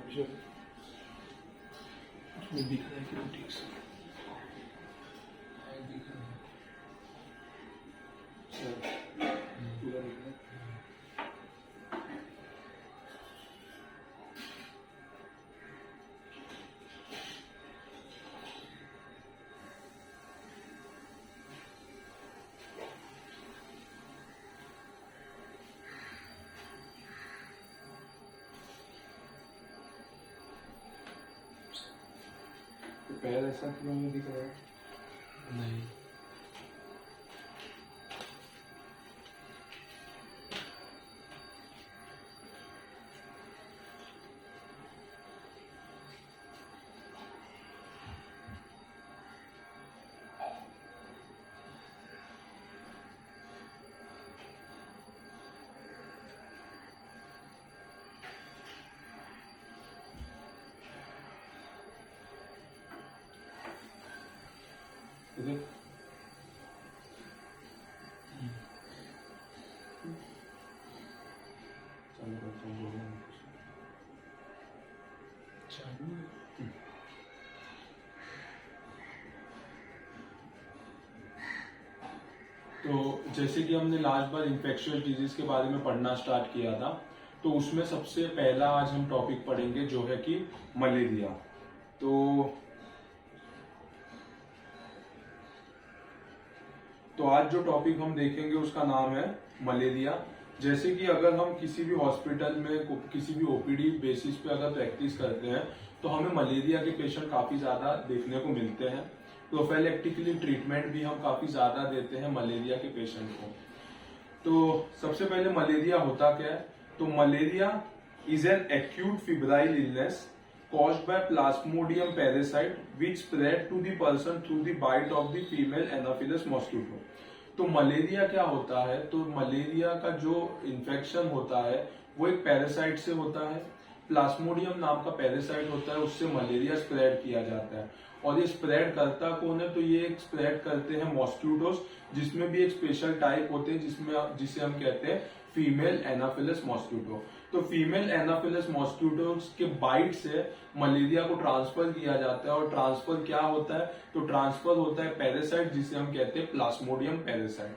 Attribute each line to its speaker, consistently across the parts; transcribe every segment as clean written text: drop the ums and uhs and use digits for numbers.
Speaker 1: Temperature उसमें दिख रहा है कि वो ठीक से दिख रहा है पूरा दिख रहा है। तो पैर ऐसा क्यों नहीं दिख रहा है?
Speaker 2: नहीं।
Speaker 1: इधर
Speaker 2: चालू है।
Speaker 1: तो जैसे कि हमने लास्ट बार इन्फेक्शियस डिजीज के बारे में पढ़ना स्टार्ट किया था, तो उसमें सबसे पहला आज हम टॉपिक पढ़ेंगे जो है कि मलेरिया। तो आज जो टॉपिक हम देखेंगे उसका नाम है मलेरिया। जैसे कि अगर हम किसी भी हॉस्पिटल में किसी भी ओपीडी बेसिस पे अगर प्रैक्टिस करते हैं तो हमें मलेरिया के पेशेंट काफी ज्यादा देखने को मिलते हैं। प्रोफाइलेक्टिकली ट्रीटमेंट भी हम काफी ज्यादा देते हैं मलेरिया के पेशेंट को। तो सबसे पहले मलेरिया होता क्या है? तो malaria is an acute febrile illness caused by Plasmodium parasite which spread to the person through the bite of the female Anopheles mosquito। तो मलेरिया क्या होता है? तो मलेरिया का जो इन्फेक्शन होता है वो एक पैरासाइट से होता है। प्लास्मोडियम नाम का पैरासाइट होता है, उससे मलेरिया स्प्रेड किया जाता है। और ये स्प्रेड करता कौन है? तो ये स्प्रेड करते हैं मॉस्क्यूटोस, जिसमें भी एक स्पेशल टाइप होते हैं जिसे हम कहते हैं फीमेल एनाफिलस मॉस्क्यूटो। तो फीमेल एनाफिलस मॉस्क्यूटोस के बाइट से मलेरिया को ट्रांसफर किया जाता है। और ट्रांसफर क्या होता है? तो ट्रांसफर होता है पैरासाइट जिसे हम कहते हैं प्लास्मोडियम पैरासाइट।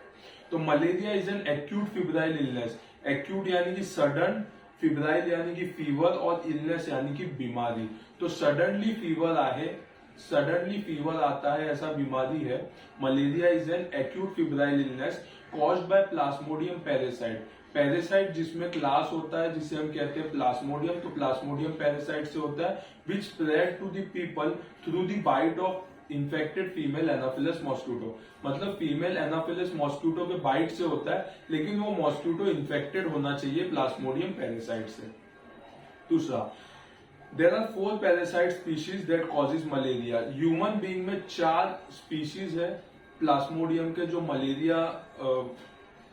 Speaker 1: तो malaria is an acute febrile illness. Acute यानी कि सडन, फिब्राइल यानी कि फीवर, और इलनेस यानी कि बीमारी। तो सडनली फीवर आता है, ऐसा बीमारी है। Malaria is an acute febrile illness caused by plasmodium parasite. Parasite जिसमें क्लास होता है जिसे हम कहते हैं प्लास्मोडियम, तो प्लास्मोडियम पैरासाइट से होता है which spread to the people through the bite of infected female Anopheles mosquito. मतलब फीमेल एनाफिलस मॉस्क्यूटो के बाइट से होता है, लेकिन वो मॉस्क्यूटो इन्फेक्टेड होना चाहिए प्लास्मोडियम पैरासाइट से। दूसरा, there are 4 parasite species that causes malaria. Human being में 4 स्पीशीज है प्लास्मोडियम के जो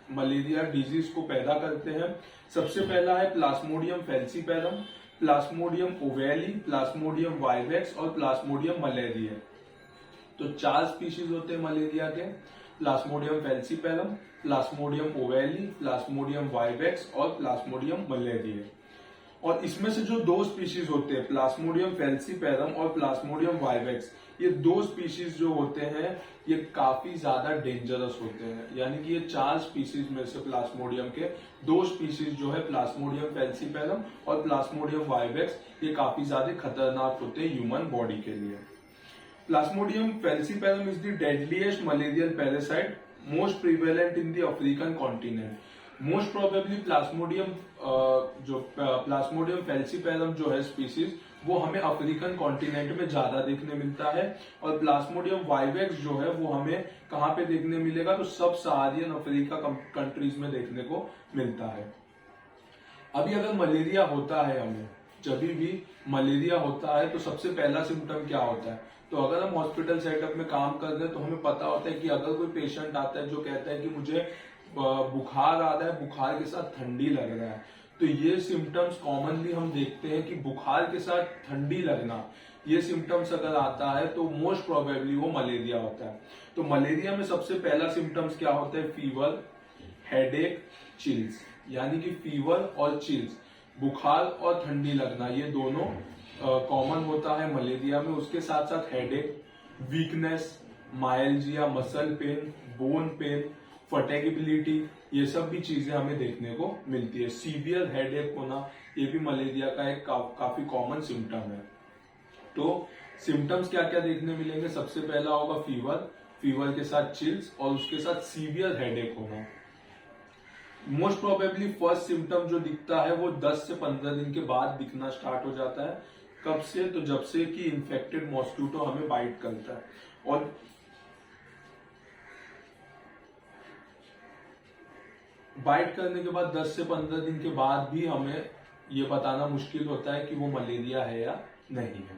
Speaker 1: मलेरिया डिजीज को पैदा करते हैं। सबसे पहला है plasmodium falciparum, plasmodium ओवेली, plasmodium vivax और प्लास्मोडियम मलेरिया। तो 4 स्पीशीज होते हैं मलेरिया के, plasmodium falciparum, plasmodium ओवेली, plasmodium vivax और प्लास्मोडियम मलेरिया। और इसमें से जो 2 स्पीशीज होते हैं प्लास्मोडियम फैल्सीपैरम और प्लास्मोडियम वाइवेक्स, ये 2 स्पीशीज जो होते हैं ये काफी ज्यादा डेंजरस होते हैं। यानी कि ये 4 स्पीशीज में से प्लास्मोडियम के 2 स्पीशीज जो है प्लास्मोडियम फैल्सीपैरम और प्लास्मोडियम वाइवेक्स, ये काफी ज्यादा खतरनाक होते हैं ह्यूमन बॉडी के लिए। Plasmodium falciparum is the deadliest malarial parasite most prevalent in the African continent. Most probably plasmodium falciparum जो है स्पीशीज, वो हमें अफ्रीकन कॉन्टिनेंट में ज्यादा देखने मिलता है। और प्लास्मोडियम वाइवेक्स जो है वो हमें कहां पे देखने मिलेगा? तो सब सहारियन अफ्रीका कंट्रीज में देखने को मिलता है। अभी अगर मलेरिया होता है, हमें जब भी मलेरिया होता है तो सबसे पहला सिम्टम क्या होता है? तो अगर हम हॉस्पिटल सेटअप में काम कर रहे हैं तो हमें पता होता है कि अगर कोई पेशेंट आता है जो कहता है कि मुझे बुखार आ रहा है, बुखार के साथ ठंडी लग रहा है, तो ये सिम्टम्स कॉमनली हम देखते हैं कि बुखार के साथ ठंडी लगना, ये सिम्टम्स अगर आता है तो मोस्ट प्रोबेबली वो मलेरिया होता है। तो मलेरिया में सबसे पहला सिम्टम्स क्या होता है? Fever, headache, chills. यानी कि फीवर और चिल्स, बुखार और ठंडी लगना, ये दोनों कॉमन होता है मलेरिया में। उसके साथ साथ headache, weakness, myalgia, muscle pain, bone pain, fatigability, ये सब भी चीजें हमें देखने को मिलती है। सीवियर हेडेक होना, ये भी मलेरिया का एक काफी कॉमन सिम्टम है। तो सिम्टम्स क्या क्या देखने मिलेंगे? सबसे पहला होगा फीवर, फीवर के साथ चिल्स और उसके साथ सीवियर हेडेक होना। मोस्ट प्रोबेबली फर्स्ट सिम्टम जो दिखता है वो 10 से 15 दिन के बाद दिखना स्टार्ट हो जाता है। कब से? तो जब से कि इन्फेक्टेड मॉस्किटो हमें बाइट करता है। और बाइट करने के बाद 10 से 15 दिन के बाद भी हमें ये बताना मुश्किल होता है कि वो मलेरिया है या नहीं है।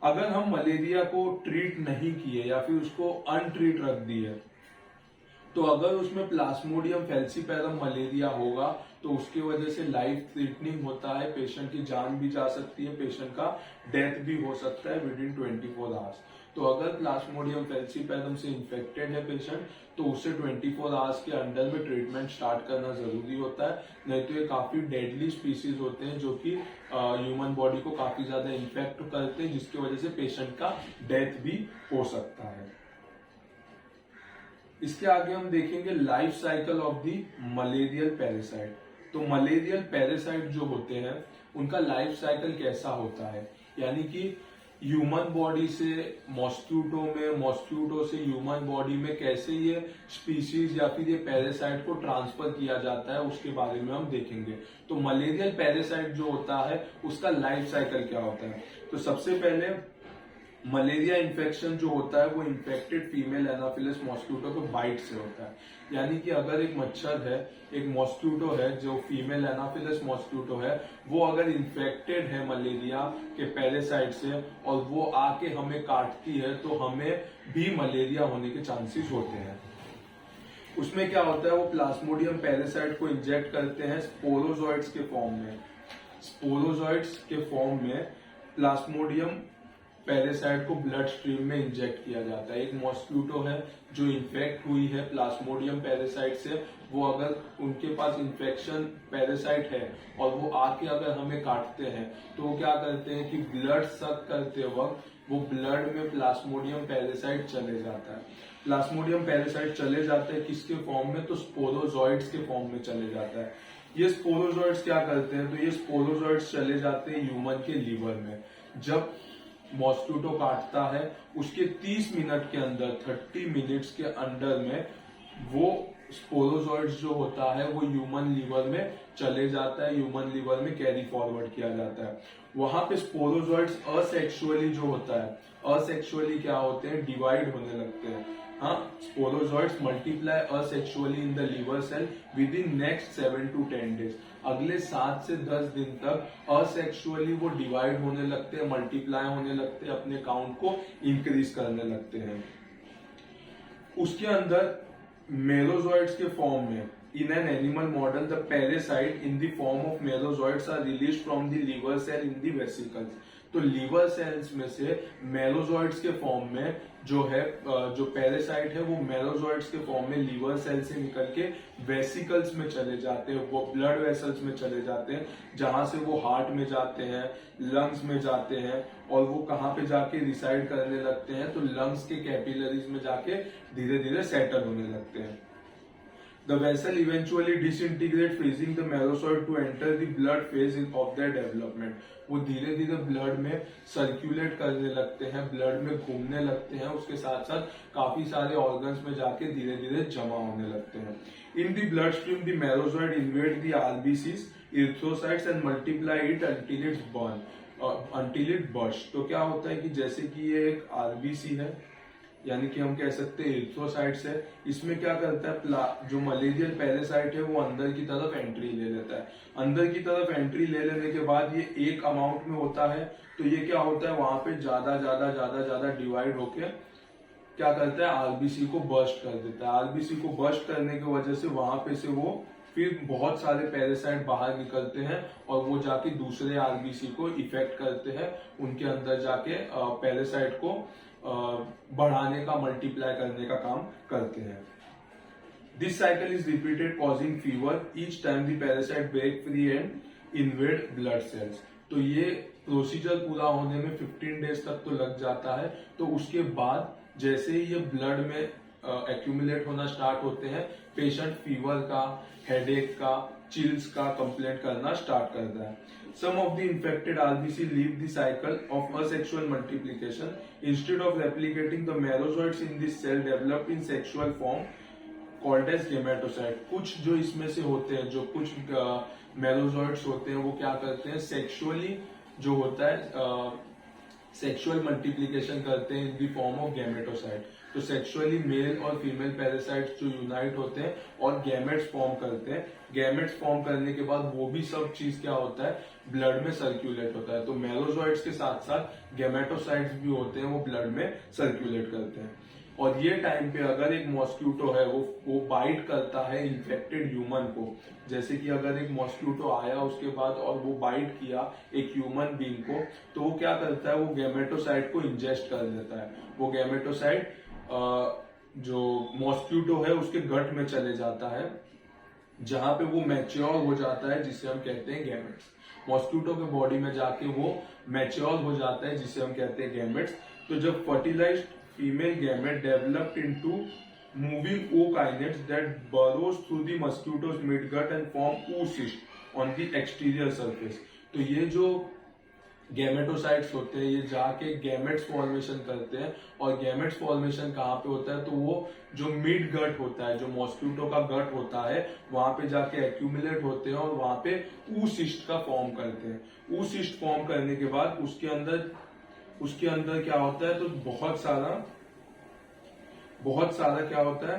Speaker 1: अगर हम मलेरिया को ट्रीट नहीं किए या फिर उसको अनट्रीट रख दिए, तो अगर उसमें प्लाज्मोडियम फैल्सीपैरम मलेरिया होगा तो उसकी वजह से लाइफ थ्रेटनिंग होता है, पेशेंट की जान भी जा सकती है, पेशेंट का डेथ भी हो सकता है विद इन 24 आवर्स। तो अगर प्लाज्मोडियम फैल्सीपैरम से इन्फेक्टेड है पेशेंट, तो उससे 24 आवर्स के अंदर में ट्रीटमेंट स्टार्ट करना जरूरी होता है। नहीं तो ये काफी डेडली स्पीसीज होते हैं जो कि ह्यूमन बॉडी को काफी ज्यादा इन्फेक्ट करते हैं, जिसकी वजह से पेशेंट का डेथ भी हो सकता है। इसके आगे हम देखेंगे life cycle of the malarial parasite. तो मलेरियल पैरासाइट जो होते हैं उनका लाइफ साइकिल कैसा होता है, यानी कि ह्यूमन बॉडी से मॉस्क्यूटो में, मॉस्क्यूटो से ह्यूमन बॉडी में कैसे ये स्पीशीज या फिर ये पैरासाइट को ट्रांसफर किया जाता है, उसके बारे में हम देखेंगे। तो मलेरियल पैरासाइट जो होता है उसका लाइफ साइकिल क्या होता है? तो सबसे पहले मलेरिया इन्फेक्शन जो होता है वो इन्फेक्टेड फीमेल एनाफिलस मॉस्क्यूटो के बाइट से होता है। यानी कि अगर एक मच्छर है, एक मॉस्क्यूटो है जो फीमेल एनाफिलस मॉस्क्यूटो है, वो अगर इन्फेक्टेड है मलेरिया के पैरासाइट से और वो आके हमें काटती है, तो हमें भी मलेरिया होने के चांसेस होते हैं। उसमें क्या होता है, वो प्लाज्मोडियम पैरासाइट को इंजेक्ट करते हैं स्पोरोजोइड्स के फॉर्म में। स्पोरोजोइड्स के फॉर्म में प्लाज्मोडियम पैरासाइट को ब्लड स्ट्रीम में इंजेक्ट किया जाता है। एक मॉस्क्यूटो है जो इन्फेक्ट हुई है प्लाज्मोडियम पैरासाइट से, वो अगर उनके पास इन्फेक्शन पैरासाइट है और वो आके अगर हमें काटते हैं, तो वो क्या करते हैं कि ब्लड सक करते वक्त वो ब्लड में प्लाज्मोडियम पैरासाइट चले जाता है। प्लाज्मोडियम पैरासाइट चले जाते हैं किसके फॉर्म में? तो स्पोरोजोइड्स के फॉर्म में चले जाता है। ये स्पोरोजोइड्स क्या करते हैं? तो ये स्पोरोजोइड्स चले जाते हैं ह्यूमन के लीवर में। जब मॉस्क्यूटो काटता है उसके 30 मिनट के अंदर, 30 मिनट्स के अंदर में वो स्पोरोजोइड्स जो होता है वो ह्यूमन लीवर में चले जाता है, ह्यूमन लीवर में कैरी फॉरवर्ड किया जाता है। वहां पे स्पोरोजोइड्स असेक्सुअली जो होता है, असेक्सुअली क्या होते हैं? डिवाइड होने लगते हैं। हाँ, sporozoites multiply asexually in the liver cell within next 7 to 10 days. अगले 7 से 10 दिन तक असेक्सुअली वो डिवाइड होने लगते हैं, मल्टीप्लाई होने लगते हैं, अपने काउंट को इंक्रीज करने लगते हैं। उसके अंदर मेरोजोइड्स के फॉर्म में, in an animal model the parasite in the form of merozoids are released from the liver cell in the vesicles। तो लीवर सेल्स में से मेरोजोइड्स के फॉर्म में जो है, जो पैरासाइट है वो मेरोजोइड्स के फॉर्म में लीवर सेल से निकल के वेसिकल्स में चले जाते हैं, वो ब्लड वेसल्स में चले जाते हैं, जहां से वो हार्ट में जाते हैं, लंग्स में जाते हैं, और वो कहाँ पे जाके रिसाइड करने लगते हैं? तो लंग्स के कैपिलरीज में जाके धीरे धीरे सेटल होने लगते हैं। The vessel eventually disintegrate, freezing the merozoid to enter the blood phase of their development। वो धीरे धीरे ब्लड में सर्कुलेट करने लगते हैं, ब्लड में घूमने लगते हैं, उसके साथ साथ काफी सारे ऑर्गन्स में जाके धीरे धीरे जमा होने लगते हैं। In the bloodstream, the merozoid invade the RBCs, erythrocytes and multiply it until it's born, until it bursts। तो क्या होता है कि जैसे कि ये एक आरबीसी है, यानी कि हम कह सकते हैं इरिथ्रोसाइट्स है, इसमें क्या करता है, जो मलेरियल पैरासाइट है वो अंदर की तरफ एंट्री ले लेता है। अंदर की तरफ एंट्री ले लेने के बाद ये एक अमाउंट में होता है, तो ये क्या होता है, वहां पे ज्यादा ज्यादा ज्यादा ज्यादा डिवाइड होके क्या करता है, आरबीसी को बर्स्ट कर देता है। आरबीसी को बर्स्ट करने की वजह से वहां पे से वो फिर बहुत सारे पैरासाइट बाहर निकलते हैं और वो जाके दूसरे आरबीसी को इफेक्ट करते हैं, उनके अंदर जाके पैरासाइट को बढ़ाने का, मल्टीप्लाई करने का काम करते हैं। This cycle is repeated causing fever each time the parasite break free and invade blood cells. तो ये प्रोसीजर पूरा होने में 15 डेज तक तो लग जाता है। तो उसके बाद जैसे ही ये ब्लड में एक्यूमुलेट होना स्टार्ट होते हैं, पेशेंट फीवर का, हेडेक का, चिल्स का कंप्लेंट करना स्टार्ट करता है। Some of the infected RBC leave the cycle of asexual multiplication. Instead of replicating, the merozoites in this cell developed in sexual form called as gametocyte. कुछ जो इसमें से होते हैं, जो कुछ मेरोजॉइड्स होते हैं, वो क्या करते हैं, सेक्सुअली जो होता है सेक्सुअल मल्टीप्लीकेशन करते हैं in the form of gametocyte. तो सेक्सुअली मेल और फीमेल पैरासाइट्स जो यूनाइट होते हैं और गैमेट्स फॉर्म करते हैं। गैमेट्स फॉर्म करने के बाद वो भी सब चीज क्या होता है, ब्लड में सर्कुलेट होता है। तो मेरोजॉइड्स के साथ साथ गैमेटोसाइट्स भी होते हैं, वो ब्लड में सर्कुलेट करते हैं। और ये टाइम पे अगर एक मॉस्क्यूटो है वो बाइट करता है इन्फेक्टेड ह्यूमन को, जैसे कि अगर एक मॉस्क्यूटो आया उसके बाद और वो बाइट किया एक ह्यूमन बीइंग को, तो वो क्या करता है, वो गैमेटोसाइट को इंजेस्ट कर देता है। वो गैमेटोसाइट जो मॉस्क्यूटो है उसके गट में चले जाता है, जहां पे वो मैच्योर हो जाता है, जिसे हम कहते हैं गैमेट्स। मॉस्क्यूटो के बॉडी में जाके वो मैच्योर हो जाता है, जिसे हम कहते हैं गैमेट्स। तो जब fertilised female gamete developed into moving ookinetes that burrows through the mosquito's midgut and form oocyst on the exterior surface। तो ये जो गैमेटोसाइट्स होते हैं ये जाके गैमेट्स फॉर्मेशन करते हैं। और गैमेट्स फॉर्मेशन कहाँ पे होता है, तो वो जो मिड गट होता है, जो मॉस्क्यूटो का गट होता है, वहां पे जाके एक्यूमुलेट होते हैं और वहां पे oocyst का फॉर्म करते हैं। oocyst फॉर्म करने के बाद उसके अंदर क्या होता है, तो बहुत सारा क्या होता है,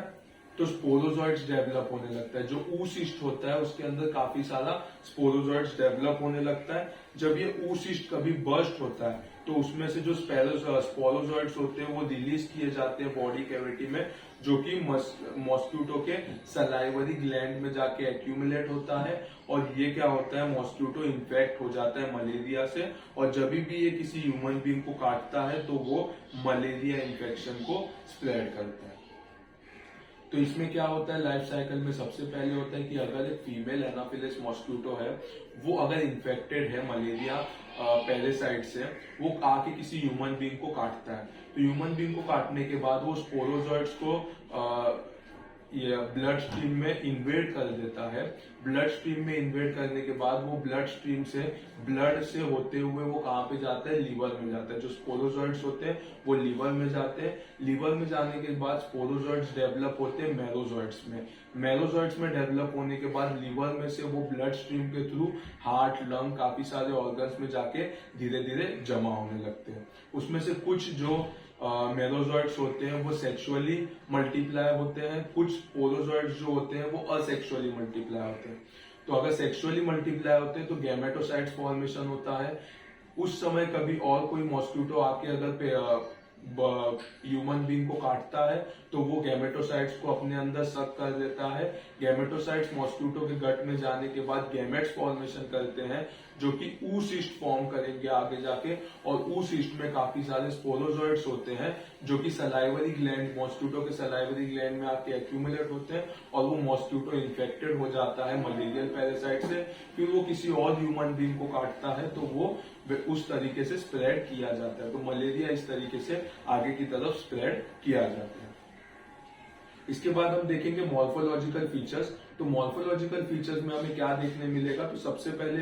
Speaker 1: तो स्पोरोजॉइड्स डेवलप होने लगता है। जो oocyst होता है उसके अंदर काफी सारा स्पोरोजॉइड्स डेवलप होने लगता है। जब ये oocyst कभी बर्स्ट होता है तो उसमें से जो स्पोरोजॉइड्स होते हैं वो रिलीज किए जाते हैं बॉडी कैविटी में, जो कि मॉस्क्यूटो के सलाइवरी ग्लैंड में जाके एक्यूमुलेट होता है। और ये क्या होता है, मॉस्क्यूटो इन्फेक्ट हो जाता है मलेरिया से, और जब भी ये किसी ह्यूमन बीइंग को काटता है तो वो मलेरिया इन्फेक्शन को स्प्रेड करता है। तो इसमें क्या होता है, लाइफ साइकिल में सबसे पहले होता है कि अगर एक फीमेल एनाफिलिस मॉस्क्यूटो है, वो अगर इन्फेक्टेड है मलेरिया पैरासाइट से, वो आके किसी ह्यूमन बीइंग को काटता है। तो ह्यूमन बीइंग को काटने के बाद वो स्पोरोजॉइड्स को ये ब्लड स्ट्रीम में इन्वेड कर देता है। ब्लड स्ट्रीम में इन्वेड करने के बाद वो ब्लड स्ट्रीम से ब्लड से होते हुए वो कहाँ पे जाता है, लीवर में जाता है। जो स्पोरोजॉइड्स होते हैं वो लीवर में जाते हैं। लीवर में जाने के बाद स्पोरोजॉइड्स डेवलप होते हैं मेरोजॉइड्स में। मेरोजॉइड्स में डेवलप होने के बाद लीवर में से वो ब्लड स्ट्रीम के थ्रू हार्ट, लंग, काफी सारे ऑर्गन्स में जाके धीरे धीरे जमा होने लगते हैं। उसमें से कुछ जो मेरोजॉइड्स होते हैं वो सेक्सुअली मल्टीप्लाई होते हैं, कुछ स्पोरोजॉइड्स जो होते हैं वो असेक्सुअली मल्टीप्लाई होते हैं। तो अगर सेक्सुअली मल्टीप्लाई होते हैं तो गैमेटोसाइट्स फॉर्मेशन होता है। उस समय कभी और कोई मॉस्क्यूटो आके अगर ह्यूमन बीइंग को काटता है तो वो गैमेटोसाइट्स को अपने अंदर सक कर देता है। गैमेटोसाइट्स मॉस्क्यूटो के गट में जाने के बाद गैमेट्स फॉर्मेशन करते हैं, जो कि oocyst फॉर्म करेंगे आगे जाके। और oocyst में काफी सारे स्पोरोजॉइड्स होते हैं जो कि सलाइवरी ग्लैंड, मॉस्क्यूटो के सलाइवरी ग्लैंड में आके एक्यूमुलेट होते हैं और वो मॉस्क्यूटो इन्फेक्टेड हो जाता है मलेरियल पैरासाइट से। फिर वो किसी और ह्यूमन बीइंग को काटता है तो वो उस तरीके से स्प्रेड किया जाता है। तो मलेरिया इस तरीके से आगे की तरफ स्प्रेड किया जाता है। इसके बाद हम देखेंगे मॉर्फोलॉजिकल फीचर्स। तो मॉर्फोलॉजिकल फीचर्स में हमें क्या देखने मिलेगा, तो सबसे पहले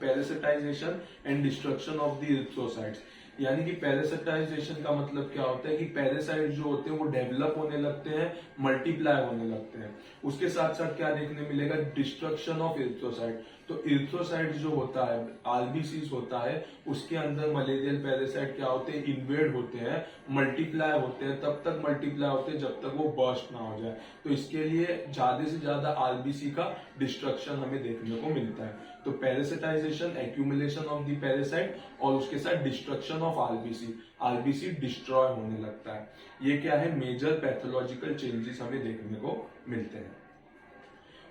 Speaker 1: parasitization and destruction of the erythrocytes. यानी कि पैरासिटाइजेशन का मतलब क्या होता है कि पैरासाइट जो होते हैं वो डेवलप होने लगते हैं, मल्टीप्लाई होने लगते हैं। उसके साथ साथ क्या देखने मिलेगा, डिस्ट्रक्शन ऑफ इरिथ्रोसाइट। तो इरिथ्रोसाइट जो होता है, आरबीसीज होता है, उसके अंदर मलेरियल पैरासाइट क्या होते हैं, इन्वेड होते हैं, मल्टीप्लाई होते हैं, तब तक मल्टीप्लाई होते हैं जब तक वो बर्स्ट ना हो जाए। तो इसके लिए ज्यादा से ज्यादा आरबीसी का डिस्ट्रक्शन हमें देखने को मिलता है। तो पैरासिटाइजेशन, एक्यूमुलेशन ऑफ द पैरासाइट, और उसके साथ destruction of RBC, RBC destroy होने लगता है। ये क्या है, मेजर पैथोलॉजिकल चेंजेस हमें देखने को मिलते हैं।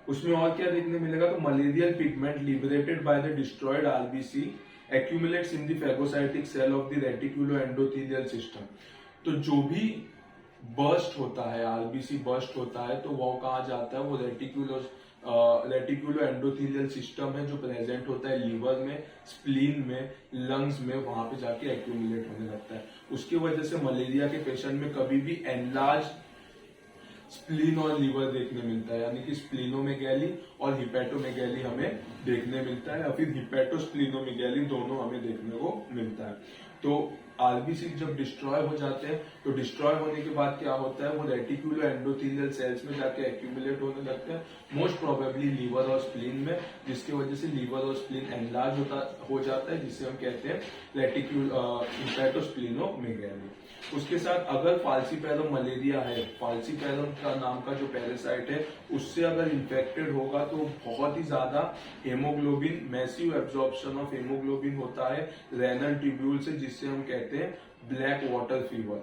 Speaker 1: उसमें और क्या देखने मिलेगा, तो malarial pigment liberated by the destroyed RBC accumulates in the phagocytic cell of the reticuloendothelial system. तो जो भी बर्स्ट होता है, आरबीसी बर्स्ट होता है, तो वो कहाँ जाता है, वो रेटिकुलो रेटिकुलो एंडोथेलियल सिस्टम है जो प्रेजेंट होता है लीवर में, स्प्लीन में, लंग्स में, वहां पे जाके एक्यूमुलेट होने लगता है। उसकी वजह से मलेरिया के पेशेंट में कभी भी एनलार्ज स्प्लीन और लीवर देखने मिलता है, यानी कि स्प्लीनोमेगैली और हिपैटोमेगैली हमें देखने मिलता है, या फिर हिपैटोस्प्लीनोमेगैली दोनों हमें देखने को मिलता है। तो आरबीसी जब डिस्ट्रॉय हो जाते हैं तो डिस्ट्रॉय होने के बाद क्या होता है, वो रेटिकुलो एंडोथेलियल सेल्स में जाके एक्यूमुलेट होने लगते हैं, मोस्ट प्रोबेबली लीवर और स्प्लीन में, जिसकी वजह से लीवर और स्प्लीन एनलार्ज हो जाता है, जिसे हम कहते हैं हिपैटोस्प्लीनोमेगैली। उसके साथ अगर फाल्सीपैरम मलेरिया है, फाल्सीपैरम का नाम का जो पैरासाइट है उससे अगर इन्फेक्टेड होगा तो बहुत ही ज्यादा haemoglobin, massive absorption of haemoglobin होता है रेनल ट्यूब्यूल से, जिससे हम कहते हैं ब्लैक वाटर फीवर,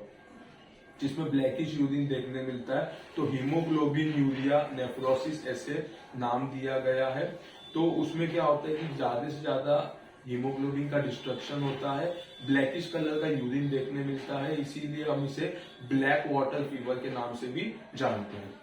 Speaker 1: जिसमें ब्लैकिश यूरिन देखने मिलता है। तो हीमोग्लोबिन यूरिया नेफ्रोसिस ऐसे नाम दिया गया है। तो उसमें क्या होता है कि ज्यादा से ज्यादा हीमोग्लोबिन का डिस्ट्रक्शन होता है, ब्लैकिश कलर का यूरिन देखने मिलता है, इसीलिए हम इसे ब्लैक वाटर फीवर के नाम से भी जानते हैं।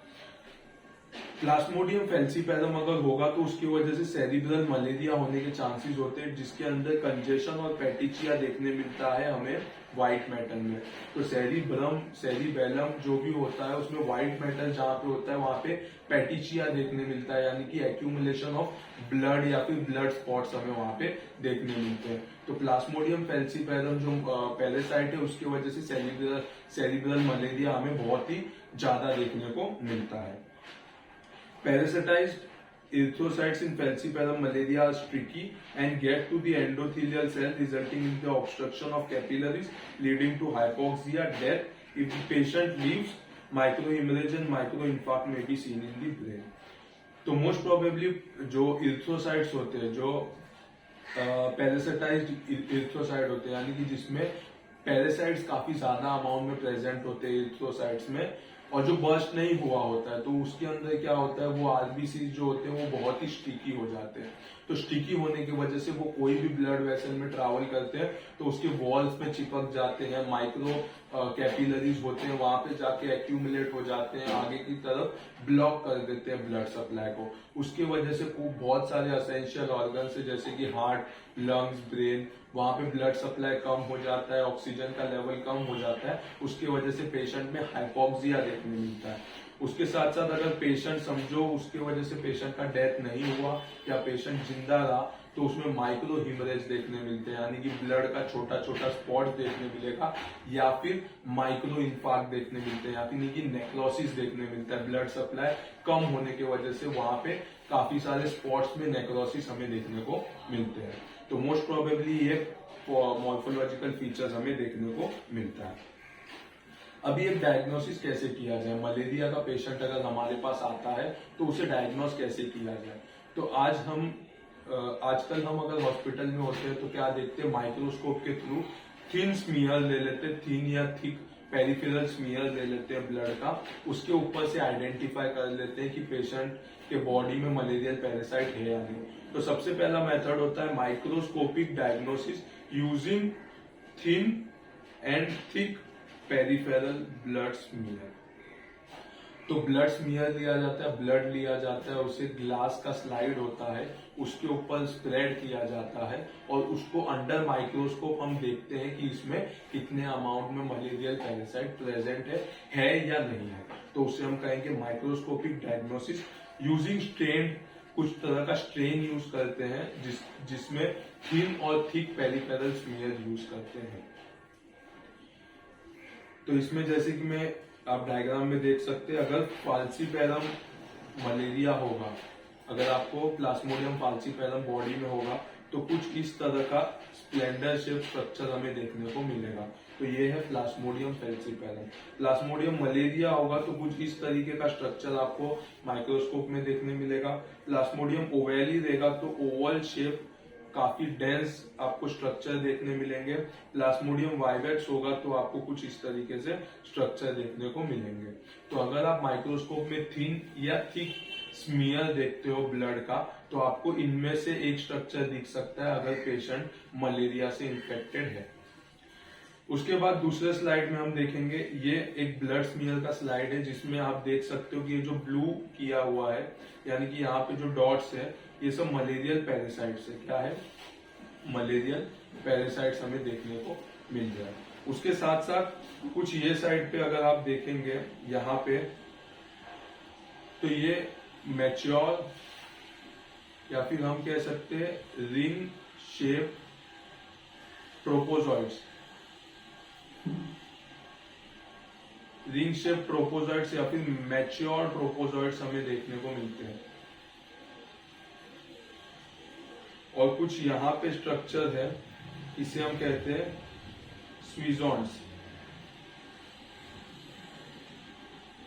Speaker 1: प्लाज्मोडियम फैल्सीपैरम अगर होगा तो उसकी वजह से सेरिब्रल मलेरिया होने के चांसेस होते हैं, जिसके अंदर कंजेशन और पेटिचिया देखने मिलता है हमें व्हाइट मैटर में। तो सेरिबेलम जो भी होता है उसमें व्हाइट मैटर जहां पे होता है वहां पे पेटिचिया देखने मिलता है, यानी कि एक्यूमुलेशन ऑफ ब्लड या फिर ब्लड स्पॉट्स हमें वहां पे देखने मिलते हैं। तो प्लाज्मोडियम फैल्सीपैरम जो पैरासाइट है उसकी वजह से सेरिब्रल मलेरिया हमें बहुत ही ज्यादा देखने को मिलता है। Parasitized erythrocytes in falciparum malaria are streaky and get to the endothelial cell, resulting in the obstruction of capillaries, leading to hypoxia, death. If the patient leaves, microhemorrhage and microinfarct may be seen in the brain. तो most probably जो erythrocytes होते हैं, जो पैरासिटाइज्ड erythrocyte होते हैं, यानी कि जिसमें पैरासाइट्स काफी ज्यादा अमाउंट में प्रेजेंट होते हैं इरिथ्रोसाइट्स में, और जो बर्स्ट नहीं हुआ होता है, तो उसके अंदर क्या होता है, वो आरबीसी जो होते हैं वो बहुत ही स्टिकी हो जाते हैं। तो स्टिकी होने की वजह से वो कोई भी ब्लड वेसल में ट्रैवल करते हैं तो उसके वॉल्स में चिपक जाते हैं, माइक्रो कैपिलरीज होते हैं वहां पे जाके एक्यूमुलेट हो जाते हैं, आगे की तरफ ब्लॉक कर देते हैं ब्लड सप्लाई को। उसकी वजह से बहुत सारे असेंशियल ऑर्गन है जैसे कि हार्ट, लंग्स, ब्रेन, वहां पे ब्लड सप्लाई कम हो जाता है, ऑक्सीजन का लेवल कम हो जाता है, उसकी वजह से पेशेंट में हाइपोक्सिया देखने मिलता है। उसके साथ साथ अगर पेशेंट समझो उसके वजह से पेशेंट का डेथ नहीं हुआ या पेशेंट जिंदा रहा तो उसमें माइक्रो हिमरेज देखने मिलते हैं, यानी कि ब्लड का छोटा छोटा स्पॉट देखने मिलेगा, या फिर माइक्रो इंफार्क्ट देखने मिलते हैं, यानी कि नेक्रोसिस देखने मिलता है। ब्लड सप्लाई कम होने की वजह से वहां पे काफी सारे स्पॉट्स में नेक्रोसिस हमें देखने को मिलते हैं। तो मोस्ट प्रोबेबली ये मॉर्फोलॉजिकल फीचर्स हमें देखने को मिलता है। अभी एक डायग्नोसिस कैसे किया जाए, मलेरिया का पेशेंट अगर हमारे पास आता है तो उसे डायग्नोस कैसे किया जाए। तो आजकल हम अगर हॉस्पिटल में होते हैं तो क्या देखते हैं, माइक्रोस्कोप के थ्रू थिन स्मीयर ले लेते हैं, थिन या थिक पेरिफेरल स्मीयर ले लेते हैं ब्लड का, उसके ऊपर से आइडेंटिफाई कर लेते हैं कि पेशेंट के बॉडी में मलेरियल पैरासाइट है या नहीं। तो सबसे पहला मेथड होता है microscopic diagnosis using thin and thick peripheral blood smear. तो ब्लड स्मीयर लिया जाता है, ब्लड लिया जाता है, उसे ग्लास का स्लाइड होता है, उसके ऊपर स्प्रेड किया जाता है और उसको अंडर माइक्रोस्कोप हम देखते हैं कि इसमें कितने अमाउंट में मलेरियल पैरासाइट प्रेजेंट है या नहीं है। तो उससे हम कहेंगे माइक्रोस्कोपिक डायग्नोसिस यूजिंग स्ट्रेन, कुछ तरह का स्ट्रेन यूज करते हैं जिसमें थिन और थिक पेरिफेरल स्मीयर यूज करते हैं। तो इसमें जैसे कि आप डायग्राम में देख सकते हैं, अगर फाल्सीपैरम मलेरिया होगा, अगर आपको प्लाज्मोडियम फाल्सीपैरम बॉडी में होगा तो कुछ इस तरह का स्प्लेंडर शेप स्ट्रक्चर हमें देखने को मिलेगा। तो ये है प्लाज्मोडियम फैल्सीपैरम। प्लाज्मोडियम मलेरिया होगा तो कुछ इस तरीके का स्ट्रक्चर आपको माइक्रोस्कोप में देखने मिलेगा। प्लाज्मोडियम ओवेली रहेगा तो ओवल शेप, काफी डेंस आपको स्ट्रक्चर देखने मिलेंगे। प्लाज्मोडियम वाइवेक्स होगा तो आपको कुछ इस तरीके से स्ट्रक्चर देखने को मिलेंगे। तो अगर आप माइक्रोस्कोप में थिन या थिक स्मीयर देखते हो ब्लड का तो आपको इनमें से एक स्ट्रक्चर दिख सकता है अगर पेशेंट मलेरिया से इन्फेक्टेड है। उसके बाद दूसरे स्लाइड में हम देखेंगे, ये एक ब्लड स्मीयर का स्लाइड है जिसमें आप देख सकते हो कि ये जो ब्लू किया हुआ है, यानी कि यहाँ पे जो डॉट्स है, ये सब मलेरियल पैरासाइट्स है। क्या है? मलेरियल पैरासाइट्स हमें देखने को मिल जाए। उसके साथ साथ कुछ ये साइड पे अगर आप देखेंगे यहाँ पे, तो ये मैच्योर या फिर हम कह सकते हैं रिंग शेप ट्रोपोजॉइड्स, रिंग शेप ट्रोपोजॉइड्स या फिर मैच्योर ट्रोपोजॉइड्स हमें देखने को मिलते हैं। और कुछ यहाँ पे स्ट्रक्चर है, इसे हम कहते हैं स्वीजॉन्स।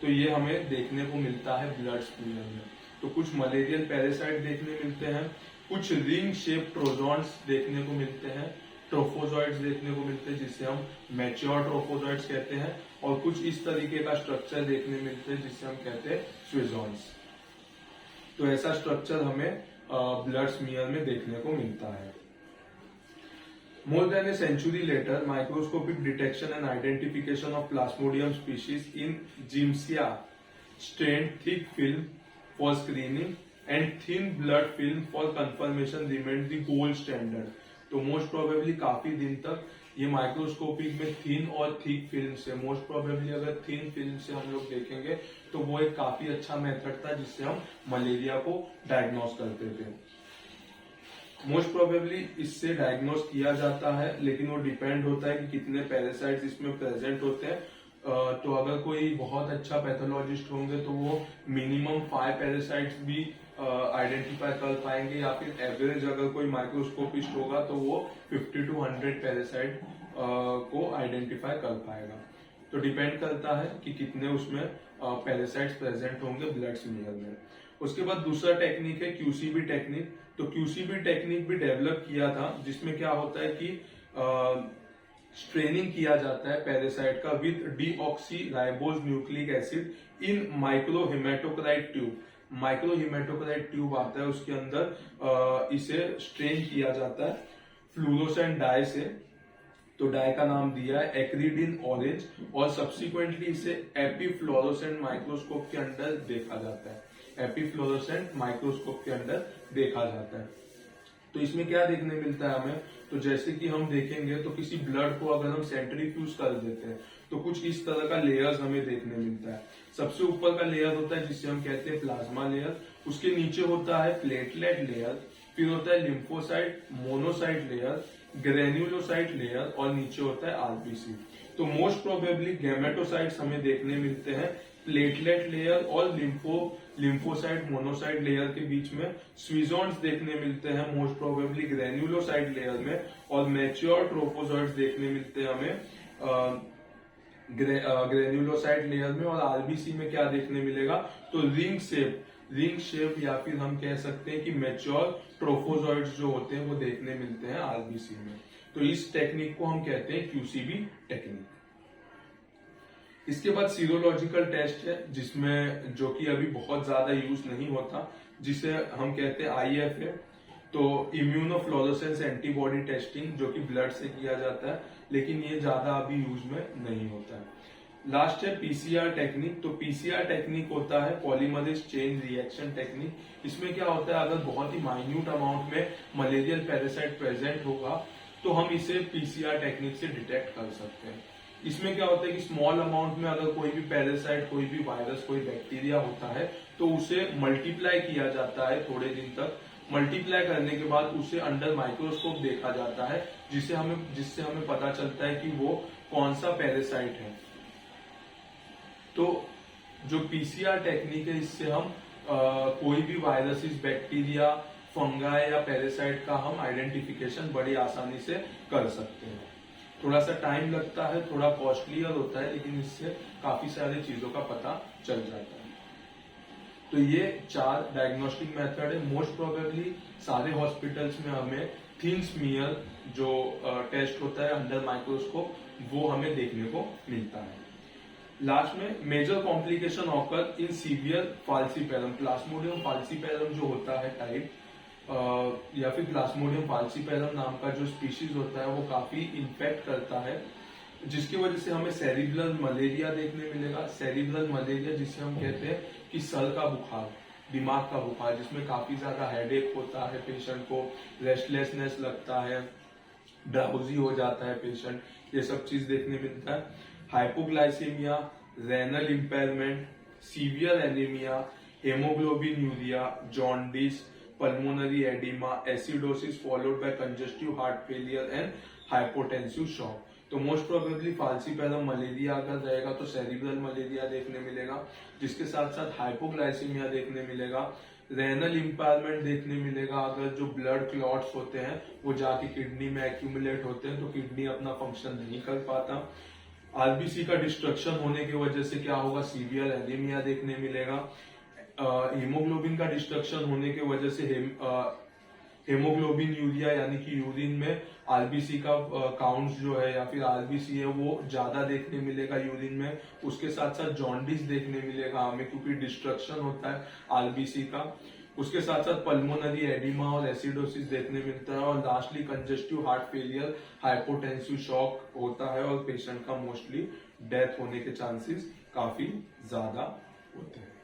Speaker 1: तो ये हमें देखने को मिलता है ब्लड स्मीयर में। तो कुछ मलेरियल पैरासाइट देखने मिलते हैं, कुछ रिंग शेप ट्रोजॉन्स देखने को मिलते हैं, ट्रोफोजॉइड्स देखने को मिलते हैं जिसे हम मैच्योर ट्रोफोजॉइड्स कहते हैं, और कुछ इस तरीके का स्ट्रक्चर देखने मिलते हैं जिसे हम कहते हैं स्वीजॉन्स। तो ऐसा स्ट्रक्चर हमें ब्लड स्मीयर में देखने को मिलता है। More than a century later, microscopic detection and identification of Plasmodium species in Gymsia strained thick film for screening and thin blood film for confirmation remained the gold standard. तो most probably काफी दिन तक ये microscopic में thin और thick film से, most probably अगर thin film से हम लोग देखेंगे तो वो एक काफी अच्छा मेथड था जिससे हम मलेरिया को डायग्नोस करते थे। मोस्ट प्रोबेबली इससे डायग्नोस किया जाता है, लेकिन वो डिपेंड होता है कि कितने पैरासाइट्स इसमें प्रेजेंट होते हैं। तो अगर कोई बहुत अच्छा पैथोलॉजिस्ट होंगे तो वो मिनिमम 5 पैरासाइट्स भी आइडेंटिफाई कर पाएंगे, या फिर एवरेज अगर कोई माइक्रोस्कोपिस्ट होगा तो वो 50 to 100 पैरासाइट को आइडेंटिफाई कर पाएगा। तो डिपेंड करता है कि कितने उसमें पैरासाइट्स प्रेजेंट होंगे ब्लड स्मीयर में। उसके बाद दूसरा टेक्निक है क्यूसीबी टेक्निक। तो क्यूसीबी टेक्निक भी डेवलप किया था, जिसमें क्या होता है कि स्ट्रेनिंग किया जाता है पैरासाइट का with deoxyribose nucleic acid in microhematocrit tube. Microhematocrit tube आता है, उसके अंदर इसे स्ट्रेन किया जाता है फ्लूरोसेंट डाई से। तो डाई का नाम दिया है एक्रिडिन ऑरेंज, और सब्सिक्वेंटली इसे एपीफ्लोरोसेंट माइक्रोस्कोप के अंदर देखा जाता है। एपीफ्लोरोसेंट माइक्रोस्कोप के अंदर देखा जाता है। तो इसमें क्या देखने मिलता है हमें? तो जैसे कि हम देखेंगे तो किसी ब्लड को अगर हम सेंट्रीफ्यूज कर देते हैं तो कुछ इस तरह का लेयर्स हमें देखने मिलता है। सबसे ऊपर का लेयर होता है जिसे हम कहते हैं प्लाज्मा लेयर, उसके नीचे होता है प्लेटलेट लेयर, फिर होता है lymphocyte, monocyte layer, granulocyte layer, और नीचे होता है आरबीसी। तो मोस्ट प्रोबेबली गैमेटोसाइट्स हमें देखने मिलते हैं प्लेटलेट लेयर और लिम्फोसाइट मोनोसाइट लेयर के बीच में। स्वीजॉन्स देखने मिलते हैं मोस्ट प्रोबेबली ग्रेन्युलोसाइट लेयर में, और मैच्योर ट्रोपोजॉइड्स देखने मिलते हैं हमें ग्रेन्युलोसाइट लेयर में। और आरबीसी में क्या देखने मिलेगा? तो रिंग शेप या फिर हम कह सकते हैं कि मैच्योर ट्रोफोजॉइड्स जो होते हैं वो देखने मिलते हैं आरबीसी में। तो इस टेक्निक को हम कहते हैं क्यूसीबी टेक्निक। इसके बाद सीरोलॉजिकल टेस्ट है, जिसमें जो कि अभी बहुत ज्यादा यूज नहीं होता, जिसे हम कहते हैं आईएफए। तो इम्यूनोफ्लोरोसेंस एंटीबॉडी टेस्टिंग, जो कि ब्लड से किया जाता है, लेकिन ये ज्यादा अभी यूज में नहीं होता है। लास्ट है पीसीआर टेक्निक। तो पीसीआर टेक्निक होता है पॉलीमरेज चेन रिएक्शन टेक्निक। इसमें क्या होता है, अगर बहुत ही माइन्यूट अमाउंट में मलेरियल पैरासाइट प्रेजेंट होगा तो हम इसे पीसीआर टेक्निक से डिटेक्ट कर सकते हैं। इसमें क्या होता है कि स्मॉल अमाउंट में अगर कोई भी पैरासाइट, कोई भी वायरस, कोई बैक्टीरिया होता है तो उसे मल्टीप्लाई किया जाता है थोड़े दिन तक। मल्टीप्लाई करने के बाद उसे अंडर माइक्रोस्कोप देखा जाता है, जिससे हमें पता चलता है कि वो कौन सा पैरासाइट है। तो जो पीसीआर टेक्निक है, इससे हम कोई भी वायरसेस, बैक्टीरिया, फंगाई या पैरासाइट का हम आइडेंटिफिकेशन बड़ी आसानी से कर सकते हैं। थोड़ा सा टाइम लगता है, थोड़ा कॉस्टलियर होता है, लेकिन इससे काफी सारी चीजों का पता चल जाता है। तो ये 4 डायग्नोस्टिक मेथड है। मोस्ट प्रोबेबली सारे हॉस्पिटल्स में हमें थिन स्मीयर जो टेस्ट होता है अंडर माइक्रोस्कोप, वो हमें देखने को मिलता है। लास्ट में major complication occur in severe falciparum. Plasmodium falciparum जो होता है टाइप, या फिर प्लाज्मोडियम फाल्सीपैरम नाम का जो स्पीशीज होता है, वो काफी इन्फेक्ट करता है जिसकी वजह से हमें सेरिब्रल मलेरिया देखने मिलेगा। सेरिब्रल मलेरिया जिसे हम कहते हैं कि सर का बुखार, दिमाग का बुखार, जिसमें काफी ज्यादा हेडेक होता है पेशेंट को, रेस्टलेसनेस लगता है, ड्राउजी हो जाता है पेशेंट, ये सब चीज देखने मिलता है। Hypoglycaemia, renal impairment, severe anaemia, haemoglobin urea, jaundice, pulmonary oedema, acidosis followed by congestive heart failure and hypotensive shock. तो मोस्ट प्रोबेबली फाल्सीपैरम मलेरिया अगर रहेगा तो सेरिब्रल मलेरिया देखने मिलेगा, जिसके साथ साथ हाइपोग्लाइसीमिया देखने मिलेगा, रेनल इम्पायरमेंट देखने मिलेगा। अगर जो ब्लड क्लॉट्स होते हैं वो जाके किडनी में एक्यूमुलेट होते हैं तो किडनी अपना फंक्शन नहीं कर पाता। आरबीसी का डिस्ट्रक्शन होने की वजह से क्या होगा, सीवियर एनीमिया देखने मिलेगा। हीमोग्लोबिन का डिस्ट्रक्शन होने की वजह से हेमोग्लोबिन यूरिया यानी कि यूरिन में आरबीसी का काउंट जो है या फिर आरबीसी है वो ज्यादा देखने मिलेगा यूरिन में। उसके साथ साथ जॉन्डिस देखने मिलेगा हमें, क्योंकि डिस्ट्रक्शन होता है आरबीसी का। उसके साथ साथ पल्मोनरी एडिमा और एसिडोसिस देखने मिलता है, और lastly congestive heart failure, hypotensive shock होता है, और पेशेंट का मोस्टली डेथ होने के चांसेस काफी ज्यादा होते हैं।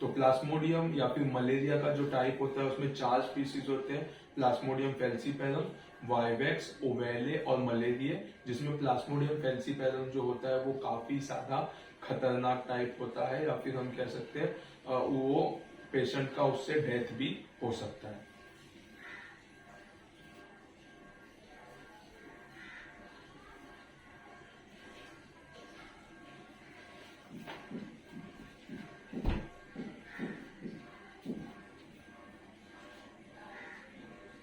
Speaker 1: तो प्लाज्मोडियम या फिर मलेरिया का जो टाइप होता है उसमें 4 स्पीसीज होते हैं, प्लाज्मोडियम फैल्सीपैरम, वाइवेक्स, ओवेले और मलेरिया, जिसमें प्लाज्मोडियम फैल्सीपैरम जो होता है वो काफी ज्यादा खतरनाक टाइप होता है, या फिर हम कह सकते हैं वो पेशेंट का उससे डेथ भी हो सकता है।